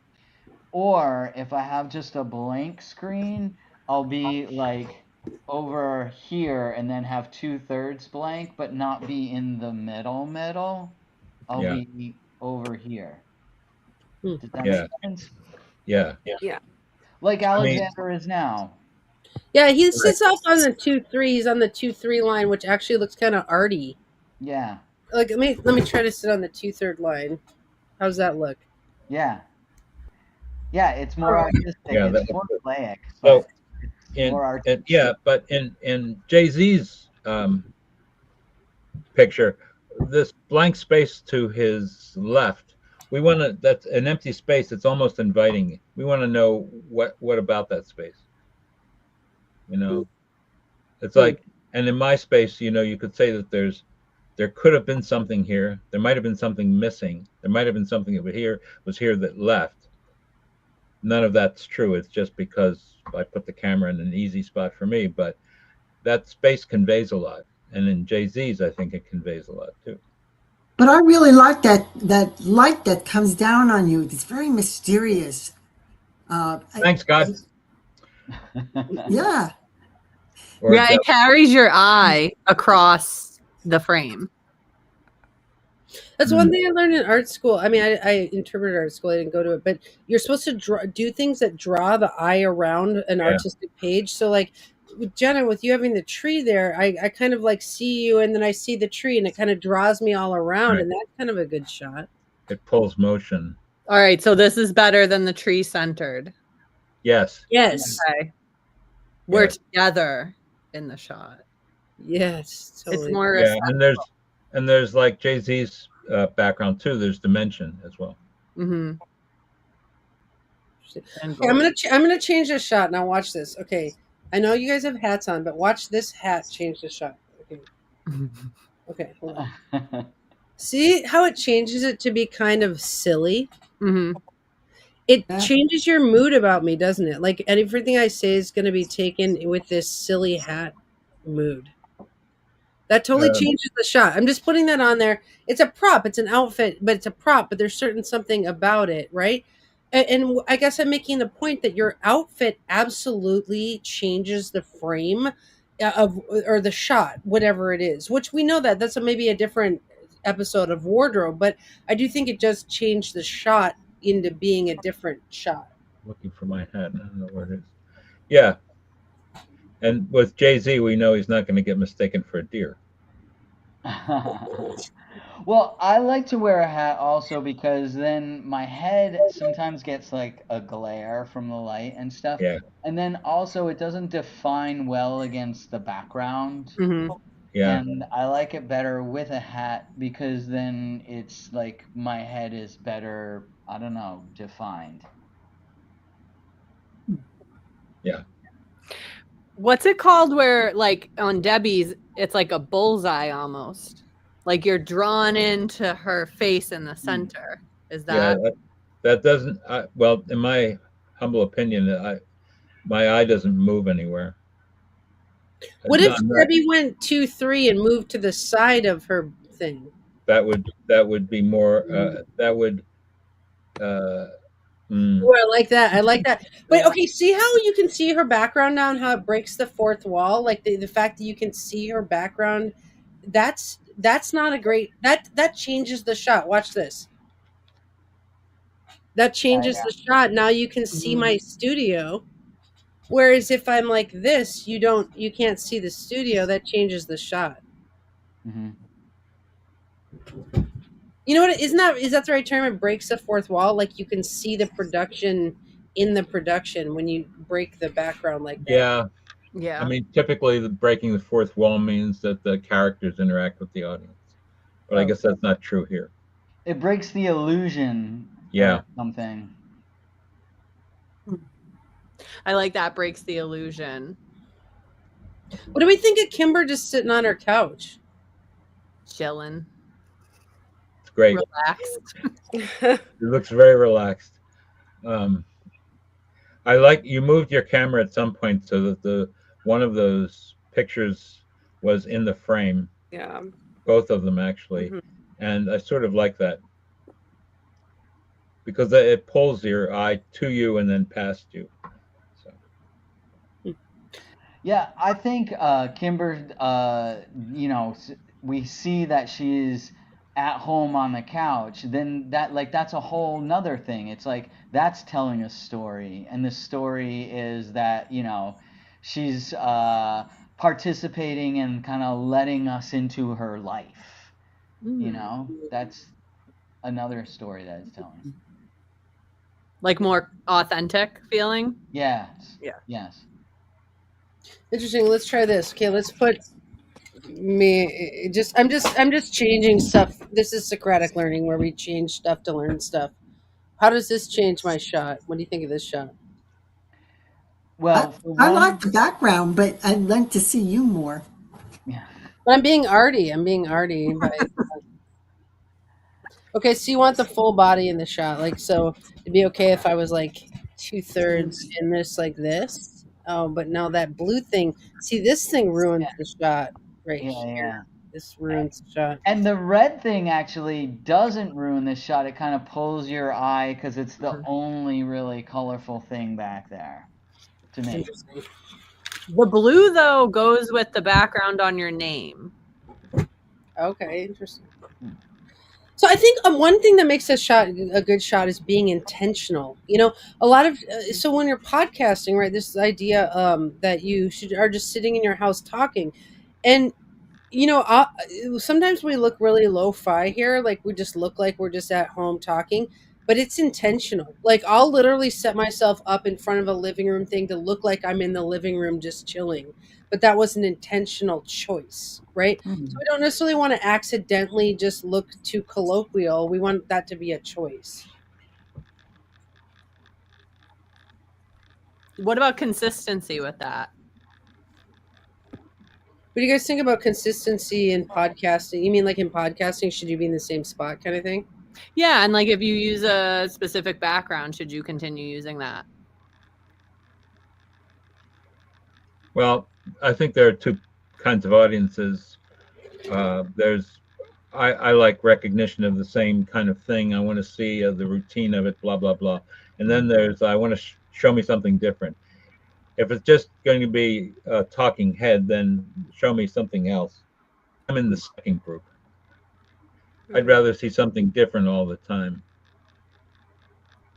Or if I have just a blank screen, I'll be like over here and then have 2/3 blank, but not be in the middle. I'll Yeah, be over here. Hmm. Does that yeah, make sense? yeah. Like I mean, Alexander is now. Yeah, he right. sits off on the 2-3. He's on the 2-3 line, which actually looks kind of arty. Yeah. Like let me try to sit on the 2/3 line. How's that look? Yeah. Yeah, it's more artistic. Yeah, that It's more looks good. formulaic, So but it's more artistic. but in Jay-Z's picture, this blank space to his left, that's an empty space. It's almost inviting. We want to know what about that space. It's like, and in my space, you could say that there could have been something here. There might have been something missing. There might have been something that was here that left. None of that's true. It's just because I put the camera in an easy spot for me, but that space conveys a lot. And in Jay-Z's, I think it conveys a lot too. But I really like that light that comes down on you. It's very mysterious. Thanks, God. Yeah. Or Yeah, it carries your eye across the frame. That's one thing I learned in art school. I mean, I interpreted art school. I didn't go to it, but you're supposed to do things that draw the eye around an artistic page. So, like with Jenna, with you having the tree there, I kind of like see you, and then I see the tree, and it kind of draws me all around, Right. and that's kind of a good shot. It pulls motion. All right, so this is better than the tree centered. Yes. Yes. Okay. We're Yes. together in the shot. Yes. Totally. It's more Yeah, and there's like Jay-Z's background too. There's dimension as well. Mm-hmm. Okay, I'm gonna change this shot. Now watch this. Okay, I know you guys have hats on, but watch this hat change the shot. Okay. Okay. Hold on. See how it changes it to be kind of silly? Mm-hmm. It Yeah. changes your mood about me, doesn't it? Like everything I say is going to be taken with this silly hat mood. That totally Um, changes the shot. I'm just putting that on there. It's a prop. It's an outfit, but it's a prop. But there's certain something about it, right? And I guess I'm making the point that your outfit absolutely changes the frame of or the shot, whatever it is. Which we know that that's maybe a different episode of wardrobe, but I do think it does change the shot into being a different shot. looking for my hat. I don't know where it is. Yeah. And with Jay-Z, we know he's not going to get mistaken for a deer. Well, I like to wear a hat also because then my head sometimes gets like a glare from the light and stuff. Yeah. And then also it doesn't define well against the background. Mhm. Yeah. And I like it better with a hat because then it's like my head is better, I don't know, defined. What's it called where like on Debbie's it's like a bullseye almost. Like you're drawn into her face in the center. Is Yeah. that That doesn't, well, in my humble opinion, my eye doesn't move anywhere. What No, if I'm not- Debbie went 2-3 and moved to the side of her thing? that would be more, that would, Oh, I like that. I like that. But okay, see how you can see her background now and how it breaks the fourth wall? Like the fact that you can see her background, that's not a great that changes the shot. Watch this. That changes the shot. Now you can see my studio. Whereas if I'm like this, you can't see the studio. That changes the shot. Mhm. You know what? Is that the right term? It breaks the fourth wall. Like you can see the production in the production when you break the background like that. yeah. yeah. I mean, typically the breaking the fourth wall means that the characters interact with the audience. But I guess that's not true here. It breaks the illusion Yeah. or something. I like that breaks the illusion. What do we think of Kimber just sitting on her couch? Chilling. It's great. Relaxed. It looks very relaxed. I like you moved your camera at some point so that the one of those pictures was in the frame, Yeah. both of them actually, Mhm. and I sort of like that because it pulls your eye to you and then past you. So Yeah, I think Kimber, we see that she's at home on the couch. Then that's a whole nother thing. It's like that's telling a story, and the story is that she's participating and kind of letting us into her life. That's another story that it's telling. Like more authentic feeling. Yes. Yeah. Yes. Interesting. Let's try this. Okay, let's put me. I'm just changing stuff. This is Socratic learning where we change stuff to learn stuff. How does this change my shot? What do you think of this shot? Well, I like the background, but I'd like to see you more. Yeah. But I'm being arty. Okay, so you want the full body in the shot, like so. It'd be okay if I was like 2/3 in this, like this. Oh, but now that blue thing. See, this thing ruins the shot right Yeah, here. yeah. This ruins the shot. And the red thing actually doesn't ruin this shot. It kind of pulls your eye because it's the only really colorful thing back there to me. Interesting. The blue though goes with the background on your name. Okay, interesting. So I think one thing that makes a shot a good shot is being intentional. A lot of so when you're podcasting, right? This idea that you are just sitting in your house talking, and sometimes we look really lo-fi here, like we just look like we're just at home talking, but it's intentional. Like I'll literally set myself up in front of a living room thing to look like I'm in the living room just chilling. But that was an intentional choice, right? So we don't necessarily want to accidentally just look too colloquial. We want that to be a choice. What about consistency with that? What do you guys think about consistency in podcasting? You mean like in podcasting, should you be in the same spot kind of thing? Yeah, and like if you use a specific background, should you continue using that? Well, I think there are two kinds of audiences. I like recognition of the same kind of thing. I want to see the routine of it, blah blah blah. And then there's I want to show me something different. If it's just going to be a talking head, then show me something else. I'm in the second group. I'd rather see something different all the time.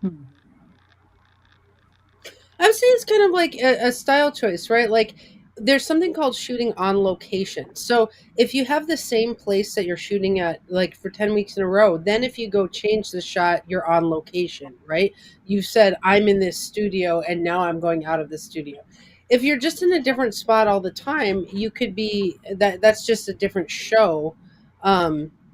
I would say it's kind of like a style choice, right? Like there's something called shooting on location. So if you have the same place that you're shooting at like for 10 weeks in a row, then if you go change the shot, you're on location, right? You said, I'm in this studio and now I'm going out of the studio. If you're just in a different spot all the time, you could be that's just a different show.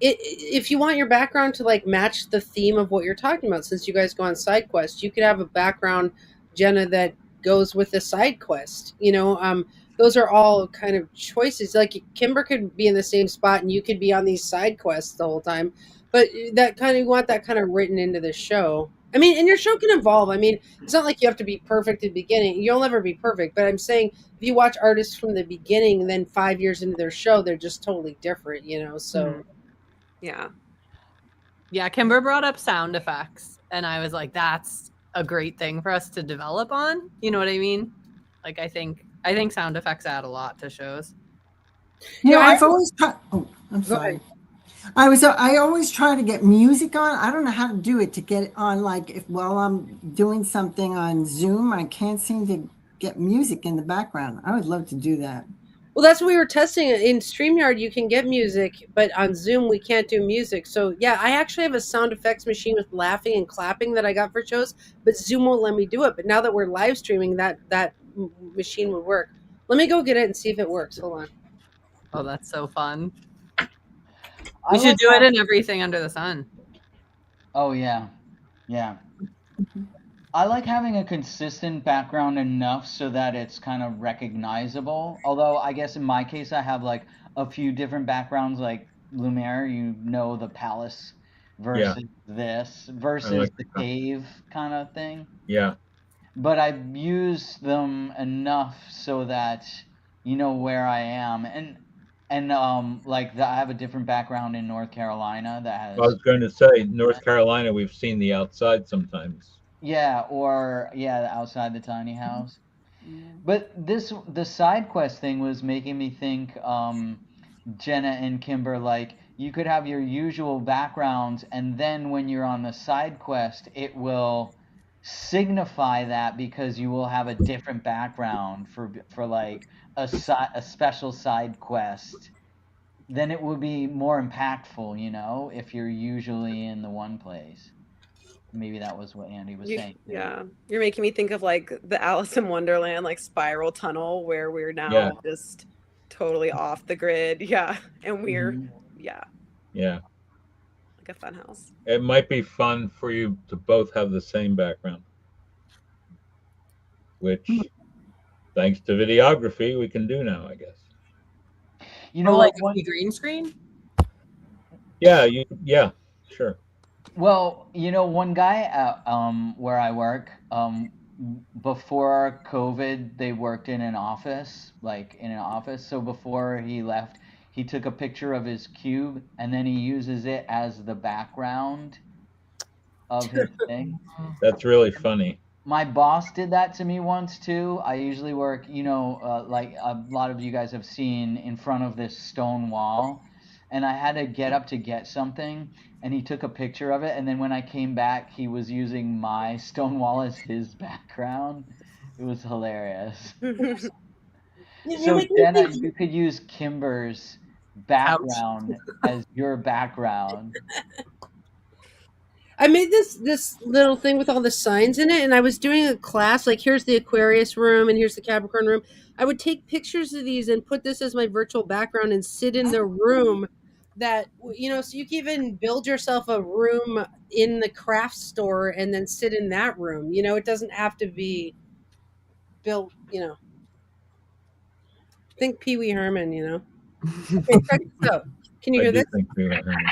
If you want your background to like match the theme of what you're talking about, since you guys go on side quests, you could have a background, Jenna, that goes with the side quest. Those are all kind of choices. Like Kimber could be in the same spot and you could be on these side quests the whole time. But that kind of, you want that kind of written into the show. I mean, and your show can evolve. I mean, it's not like you have to be perfect at the beginning. You'll never be perfect. But I'm saying if you watch artists from the beginning, then 5 years into their show, they're just totally different, so. Yeah. Yeah, Kimber brought up sound effects, and I was like, that's a great thing for us to develop on. You know what I mean? Like, I think sound effects add a lot to shows. I've always tried. Oh, I'm sorry. I always try to get music on. I don't know how to do it to get it on. Like while I'm doing something on Zoom, I can't seem to get music in the background. I would love to do that. Well, that's what we were testing. In StreamYard, you can get music, but on Zoom, we can't do music. So, yeah, I actually have a sound effects machine with laughing and clapping that I got for shows, but Zoom won't let me do it. But now that we're live streaming, that machine would work. Let me go get it and see if it works. Hold on. Oh, that's so fun. We should do it in everything under the sun. Oh, yeah. Yeah. I like having a consistent background enough so that it's kind of recognizable. Although I guess in my case, I have like a few different backgrounds, like Lumiere, the palace versus this versus the cave kind of thing. Yeah. But I use them enough so that you know where I am. And I have a different background in North Carolina that has. I was going to say North Carolina. We've seen the outside sometimes. Yeah, outside the tiny house. But the side quest thing was making me think, Jenna and Kimber, like you could have your usual backgrounds, and then when you're on the side quest, it will signify that because you will have a different background for like a special side quest. Then it would be more impactful, if you're usually in the one place. Maybe that was what Andy was saying. Yeah, you're making me think of like the Alice in Wonderland like spiral tunnel where we're now just totally off the grid. Yeah, and we're yeah, like a fun house. It might be fun for you to both have the same background, which thanks to videography we can do now, I guess. Like green screen. Yeah, sure. Well, one guy at where I work, before COVID, they worked in an office. So before he left, he took a picture of his cube and then he uses it as the background of his thing. That's really funny. My boss did that to me once too. I usually work, like a lot of you guys have seen, in front of this stone wall. And I had to get up to get something, and he took a picture of it. And then when I came back, he was using my stone wall as his background. It was hilarious. So, Jenna, you could use Kimber's background as your background. I made this little thing with all the signs in it, and I was doing a class, like here's the Aquarius room and here's the Capricorn room. I would take pictures of these and put this as my virtual background and sit in the room that, so you can even build yourself a room in the craft store and then sit in that room. It doesn't have to be built, Think Pee Wee Herman, Okay, check this out. Can you hear this? Think Pee Wee Herman.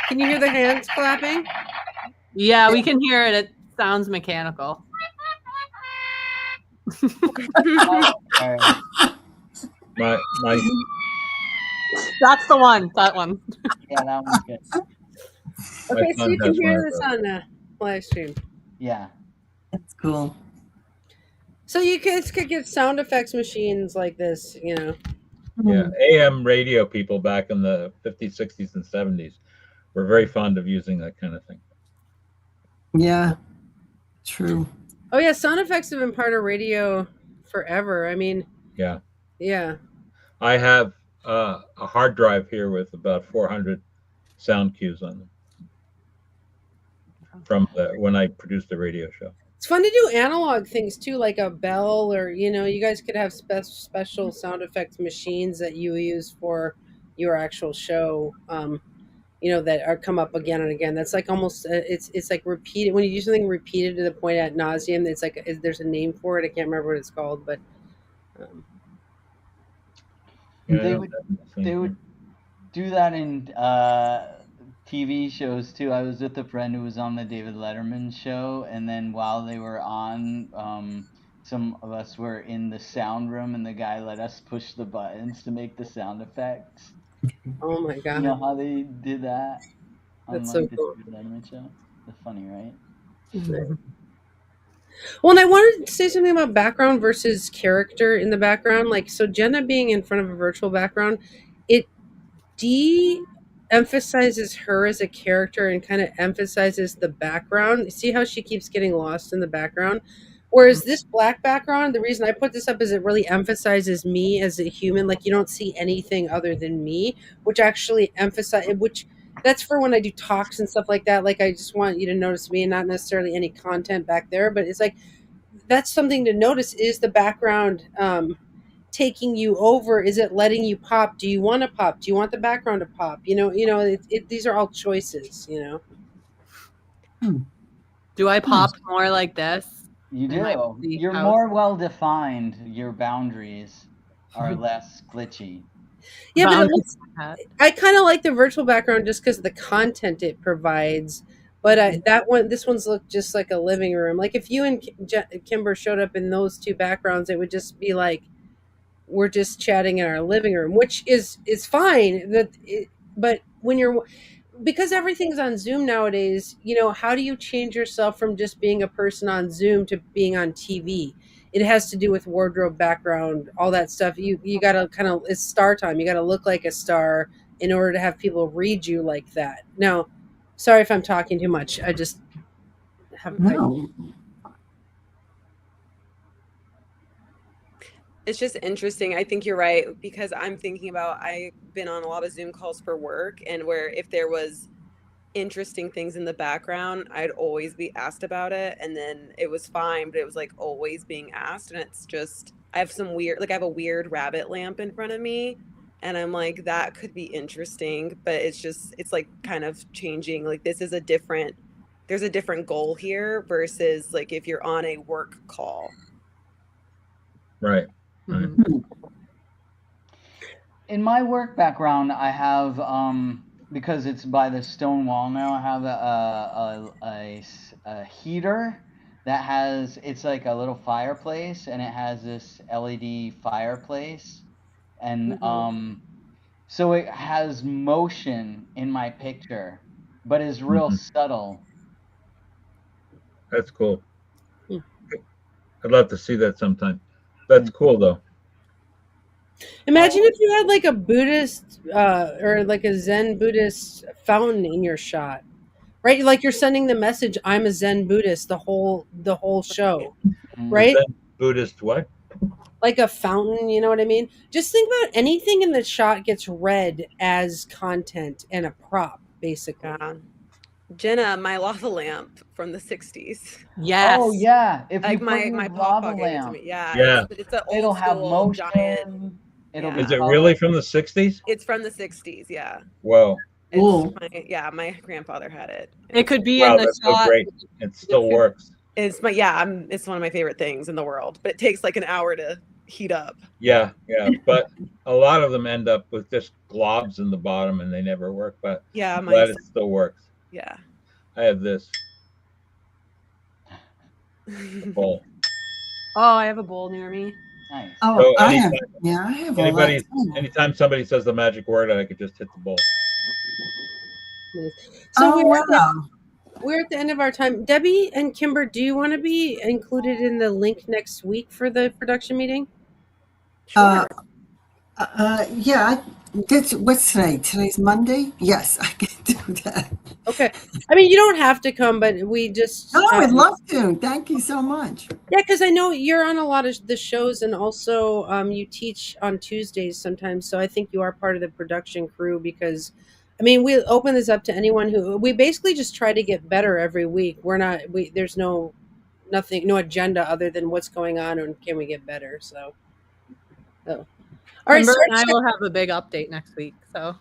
Can you hear the hands clapping? Yeah, we can hear it. It sounds mechanical. Sorry. My That's the one. That one. Yeah, that one's good. Okay, so son you can has one hear of this those. on the live stream. Yeah. That's cool. So you kids could get sound effects machines like this, you know. Yeah, AM radio people back in the 50s, 60s, and 70s were very fond of using that kind of thing. Yeah. True. Oh yeah, sound effects have been part of radio forever. I mean, Yeah, yeah. I have a hard drive here with about 400 sound cues on them from when I produced the radio show. It's fun to do analog things too, like a bell, or you know, you guys could have special sound effects machines that you use for your actual show. You know, that are come up again and again. That's like almost it's like repeated when you do something repeated to the point ad nauseum. It's like there's a name for it. I can't remember what it's called, but Yeah, I They don't would- have the same They thing. would do that in TV shows too. I was with a friend who was on the David Letterman show, and then while they were on, some of us were in the sound room, and the guy let us push the buttons to make the sound effects. oh my You god, know how they did that on That's so like the cool. David Letterman show? That's funny, right? Well, and I wanted to say something about background versus character in the background. Like, so Jenna being in front of a virtual background, it de-emphasizes her as a character and kind of emphasizes the background. See how she keeps getting lost in the background? Whereas this black background, the reason I put this up is it really emphasizes me as a human. Like, you don't see anything other than me, which actually that's for when I do talks and stuff like that. Like, I just want you to notice me and not necessarily any content back there. But it's like, that's something to notice. Is the background taking you over? Is it letting you pop? Do you want to pop? Do you want the background to pop? These are all choices, you know? Do I pop more like this? You In my do. belief You're house. more well defined. Your boundaries are less glitchy. Yeah, but it Boundaries looks, like that. I kind of like the virtual background just because of the content it provides. But this one's look just like a living room. Like if you and Kimber showed up in those two backgrounds, it would just be like we're just chatting in our living room, which is fine. But when because everything's on Zoom nowadays, you know, how do you change yourself from just being a person on Zoom to being on TV? It has to do with wardrobe, background, all that stuff. You got to kind of, it's star time. You got to look like a star in order to have people read you like that. Now, sorry if I'm talking too much. I just have. No. It's just interesting. I think you're right, because I'm thinking about, I've been on a lot of Zoom calls for work, and where if there was interesting things in the background, I'd always be asked about it, and then it was fine, but it was like always being asked. And it's just, I have a weird rabbit lamp in front of me, and I'm like, that could be interesting, but it's like kind of changing. Like there's a different goal here versus like if you're on a work call. Right. Mhm. In my work background, I have because it's by the stone wall now. I have a heater that it's like a little fireplace, and it has this LED fireplace, and so it has motion in my picture, but is real subtle. That's cool. Hmm. I'd love to see that sometime. That's cool though. Imagine if you had like a Buddhist or like a Zen Buddhist fountain in your shot, right? Like you're sending the message, "I'm a Zen Buddhist," the whole show, right? Zen Buddhist what? Like a fountain, you know what I mean? Just think about anything in the shot gets read as content and a prop, basically. Jenna, my lava lamp from the 60s. Yes. Oh yeah, if you Like put my your pawpaw lava gave it to lamp, me. Yeah. Yeah. It's an old it'll have school motion. giant. It'll Yeah. be Is it really from the 60s? It's from the 60s. Yeah. Whoa. Cool. My grandfather had it. It could be Wow, in the that's so shot. great. It still works. It's one of my favorite things in the world, but it takes like an hour to heat up. Yeah, but a lot of them end up with just globs in the bottom and they never work. But Yeah, I'm glad mine. it still works. Yeah. I have this bowl. Oh, I have a bowl near me. Nice. Oh, So I have. anytime, Yeah, I have a lot. anytime somebody says the magic word, I could just hit the bowl. So Oh, wow. we're at the end of our time. Debbie and Kimber, do you want to be included in the link next week for the production meeting? Sure. Yeah. What's today? Today's Monday? Yes, I can do that. Okay. I mean, you don't have to come, but we just. Oh, I would love to. Thank you so much. Yeah, because I know you're on a lot of the shows, and also you teach on Tuesdays sometimes. So I think you are part of the production crew because, I mean, we open this up to anyone who. We basically just try to get better every week. We're not. There's no agenda other than what's going on and can we get better. So. All right, Kimber and I will have a big update next week. So.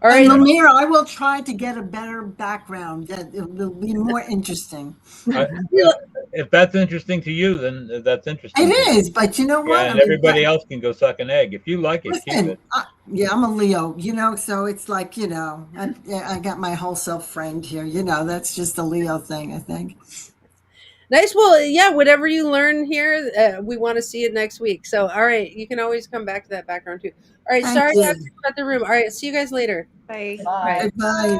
All right, and Lemire, I will try to get a better background that it will be more interesting. If that's interesting to you, then that's interesting. It is, but you know what? Yeah, and everybody else can go suck an egg. If you like it, keep it. Yeah, I'm a Leo, so it's like, I got my whole self framed here. That's just a Leo thing, I think. Nice. Well, yeah, whatever you learn here, we want to see it next week. So, all right, you can always come back to that background too. All right, sorry to cut the room. All right, see you guys later. Bye. Bye. Bye.